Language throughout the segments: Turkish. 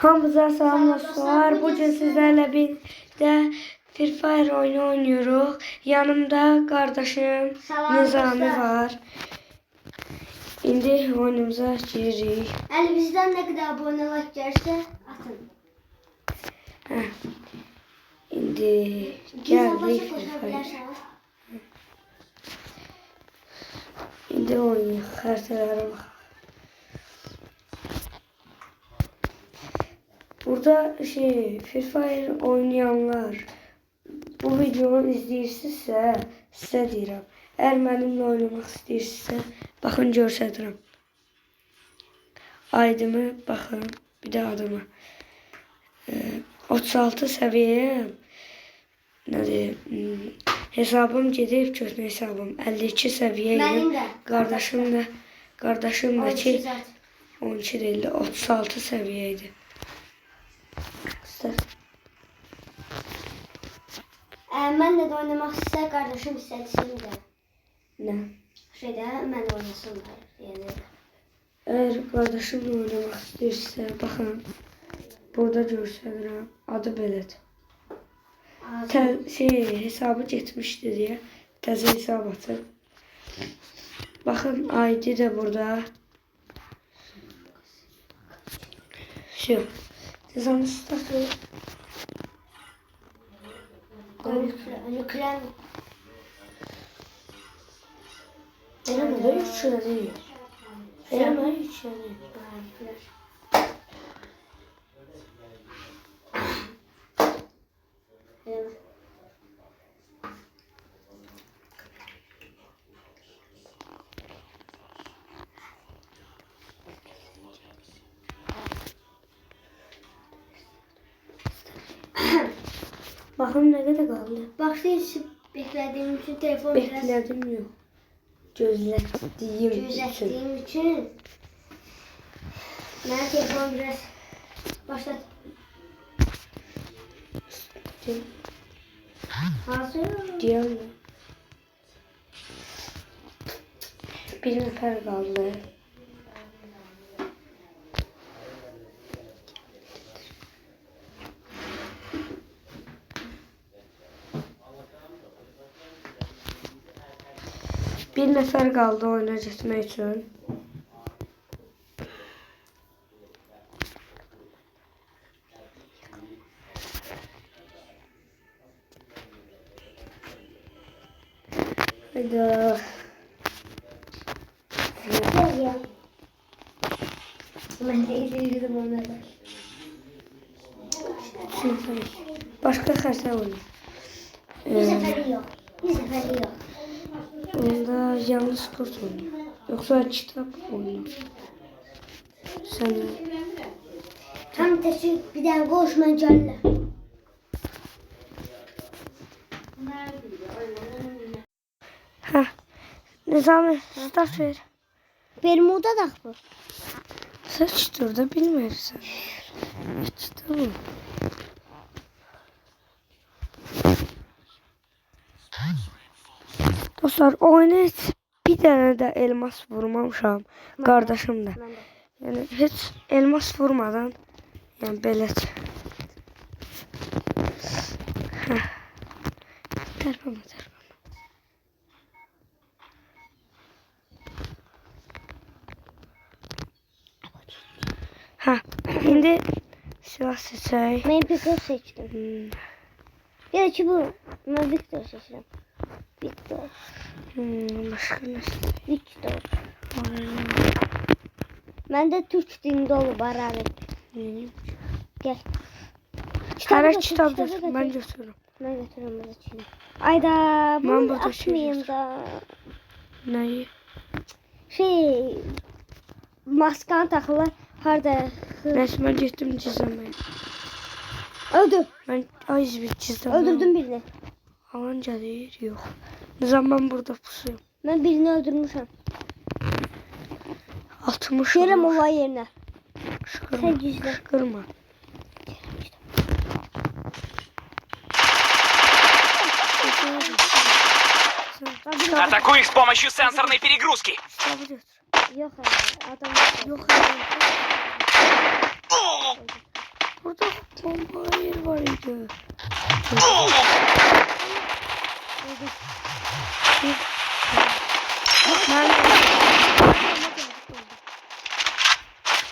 Hamıza salam dostlar. Bugün sizlerle birlikte Free Fire oyunu oynuyoruz. Yanımda kardeşim Nizami var. İndi oyunumuza giririk. Elimizden ne kadar abonelik gelirse atın. İndi geldik Free Fire. İndi oynayıq. Xəritələrə bax. Burada Free Fire oynayanlar bu videonu izləyirsinizsə, sizə deyirəm. Əgər mənimlə oynamaq istəyirsinizsə, baxın göstərirəm. Aydımı baxın, bir də adıma. 36 səviyyəyəm. Hesabım gedib, köhnə hesabım 52 səviyyəyəm. Qardaşım da ki 12 deyildi, 36 səviyyəydi. Ben de oynamak ister kardeşim istedim de. Ne? Ben oynasınlar yani. Eğer kardeşimle oynamak istəyirsə, baxın. Burada göstərirəm. Adı belədir. Hesabı getmişdi deyə təzə hesab atıb. Baxın, ID də burada. Nizami statı. Nükleer. Eləmə də üçünə deyil. Eləmə üçünə deyil. Baxın nə qədər qaldı. Başlayın beklediğim için telefon Beklədim yox. Gözlədiyim için. Ben telefon biraz başlat. Hazır. Deyəm. Bir nəfər qaldı. Bir nəfər qaldı oyuna getmək üçün. Hayda. Ya. Ben de izledim onları. Başqa xərsə oyunu. Bir seferi yok. Onda yalnız kurt oynuyor. Yoksa kitap oynuyor. Sana. Tam teşvik bir daha koşma canlı. Nizami, start ver. Bermuda da bu. Sen çıtırda bilmirsən. Çıtır mı? Dostlar, oyuna heç bir dənə də elmas vurmamışam. Qardaşım da. Yəni heç elmas vurmadan, yəni belə. Tərpənmə. İndi silah seçək. Ben Victor seçtim. Ya ki bu. Ben Victor seçtim. Victor. Başqa nə? Victor. Məndə türk dilində olub hararet. Gel. Hara kitab götür, mən götürürüm. Mən götürürüm burada çiğne. Ayda bunu atmayayım da. Nəyi? Maskanı taxırlar. Harada? Nəysə, mən getdim cizləməyə. Öldü. Mən bir cizləməyə. Öldürdüm birini. Alan gəlir, yox. Nizam, mən burada pusuyum. Mən birini öldürmüşəm. 60 Gələm olay yerinə. Şıqırma. Şıqırma. Атакуй их с помощью сенсорной перегрузки. Yox, adam. Yox. Hayır var idi.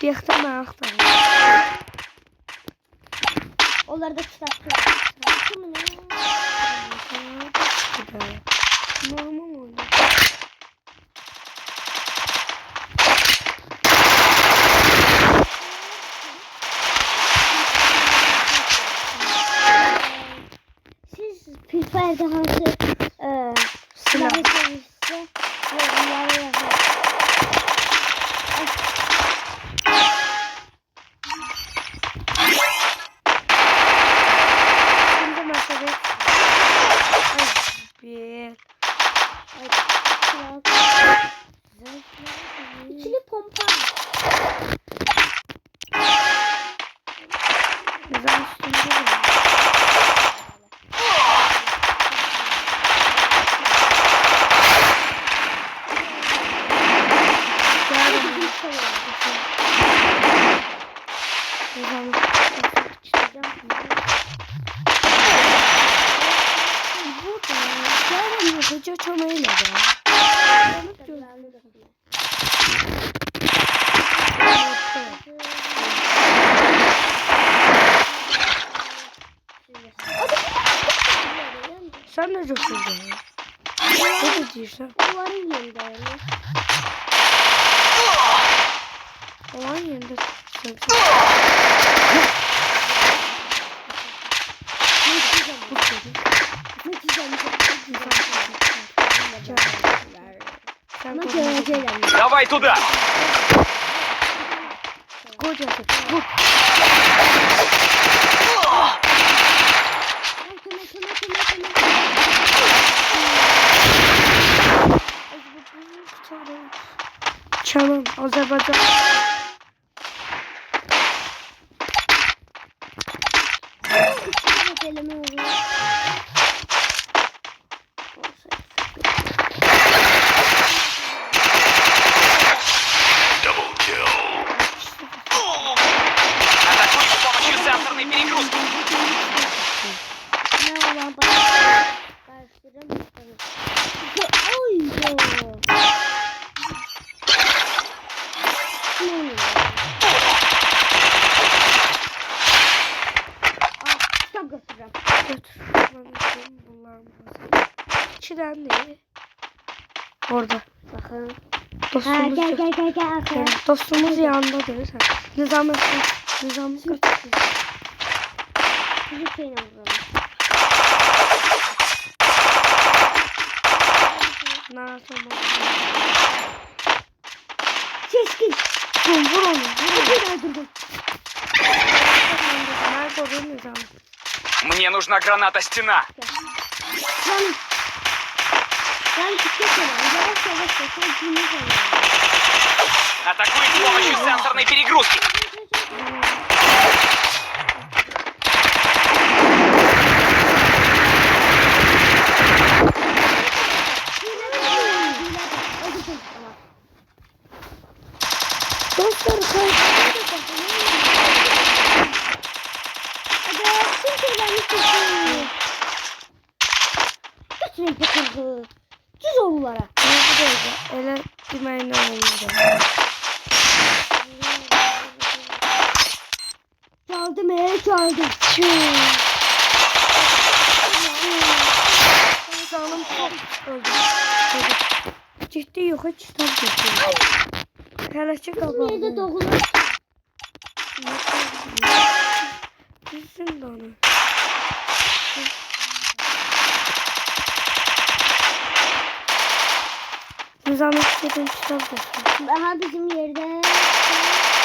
Bir yaxda mən axtarım. Onları da çıkartıyorum. Normal oldu. Siz Free Fire'da hansı silahı seviyorsa yorumlara yazın. Şimdi mesele bir İkili pompa. güzel üstünde var. Hoca çamayla da. Sen de çok güzel. Ne diyorsun? Onların yerinde yani. Olan yerinde sen. Ama göreceğim. Давай туда! Koca Çamam Azerbaycan. Eleme oluyor. Атакуй с помощью сенсорной перегрузки! Ne olan bana karıştıramıyorum. Oy yo. Ne oluyor? Kitap götüreceğim. İçiden değil. Orada. Bakın. Ha Dostumuz gel yok. gel gel gel arkaya. Yani dostumuz yanındadır. Nizamı kaçtı. Bizi şeyle vuralım. Narat olmaz. Keskin. Vur onu. Hadi öldürdüm. Nerede olur nizam? Мне нужна граната-стена! Lan. Ben küçük olan. Yavaş yavaş yavaş. Cümle koyuyorum. Атакуй с помощью сенсорной перегрузки! Dostlar koyduğunuzda hadi tüm şeylerimiz kesin. Götürün takıldı. Düz oğullara. Ne bu da öyle? Ele demeyin olmadı. Çaldım çaldım. Canım çok öldü. Ciddi yok hiç tam ciddi. Karaçı Bizim yerde kapalı. doğulur. Düşsün de onu. Nizam istediğin kitap düşsün. Daha bizim yerde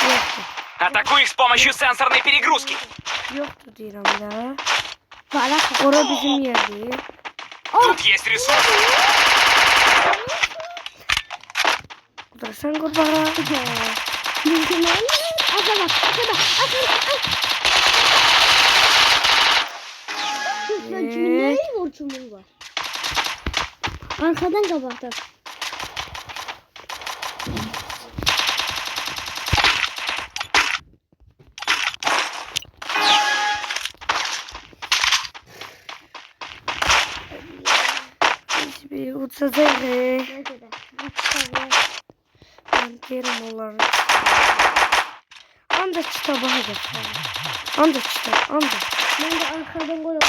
Yoktu. Атакуй их с помощью сенсорной перегрузки! Yoktu diyorum ya. para kal. Ora bizim yer değil. Тут есть ресурс! Sen kurbara. Mümkün değil. Ata bak. Kimin ne borcumun var? Arkadan kapattım. Sözü. Bence de. Ben derim onların. Ancak kitaba hadi. Ancak kitap. Ancak. Ben de arkadan gol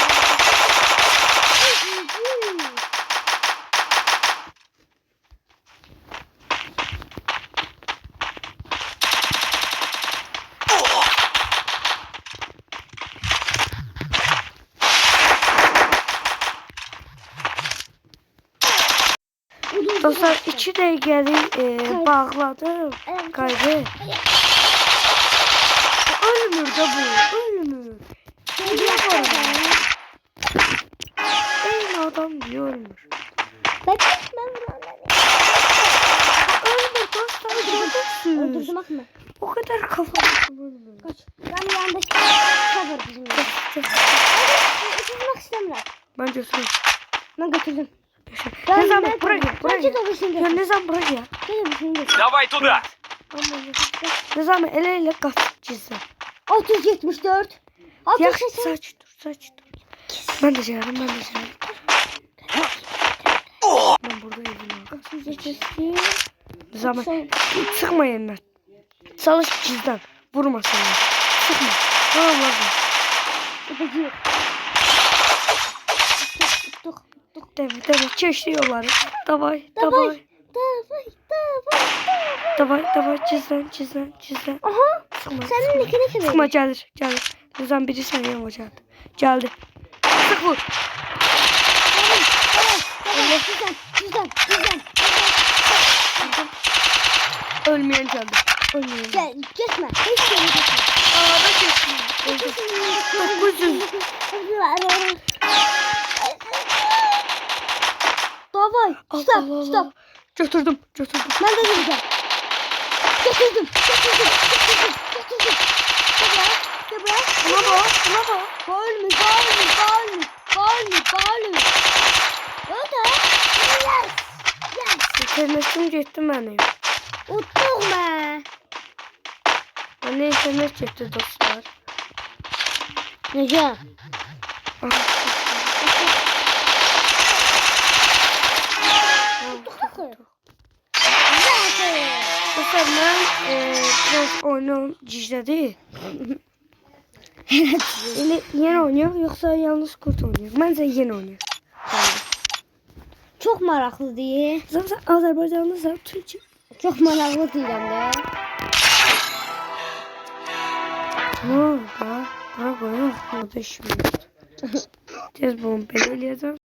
Dostlar 2 dəqiqəlik bağladım. Qaydı. Ölmür de bu. Ölmür. Eyni adam diye ölmür. Ölmür dostlar. Gördürsün. Öldürdüm akma. O kadar kafa ölmür. Kaç. Ben yandaki cover bizimle. Götürmek istemiyorum. Ben götürürüm. Ben götürdüm. Ne zaman buraya gel. Buraya Git gel. o bir Ya ne zaman buraya gel. Gel o bir götür. Давай туда! Ne zaman ele kaç çizdi. 674. Ya 680. saç dur saç dur. Ben de çağırdım ben de çağırdım. Ben burada yedim. 672. Ne zaman sıkma yeniden. Çalış çizden. Vurma seni. Sıkma. Tamam lazım. Öpücük. Deme. Çeşli yolları. Davay. Davay. Davay. Çizden. Aha. Sıkma. Senin nikini kim Sıkma gelir. Ne zaman biri seni yapacak. Geldi. Sık vur. Cüzdan. Ölmeyen geldi. Ölmeyen. Gel, geçme. Hiç yere geçme. Ağda geçti. Öldü. 900. Davay. Stop. Götürdüm. Ben de duracağım. Götürdüm. Gel buraya. Buna bak. Bağırma. Öyle. Yes. İnternetim gitti benim. Utturma. Bana internet gitti dostlar. Nece? Dostlar ben biraz oyunu gizledi. Yeni oynuyor yoksa yalnız kurt oynuyor. Bence yeni oynuyor. Çok meraklı değil. Zaten Azerbaycanlı zaten Türkçe. Çok meraklı değil hem de. Bura koyuyor. Burada işim yok. Tez bunu ben eləyəcəm.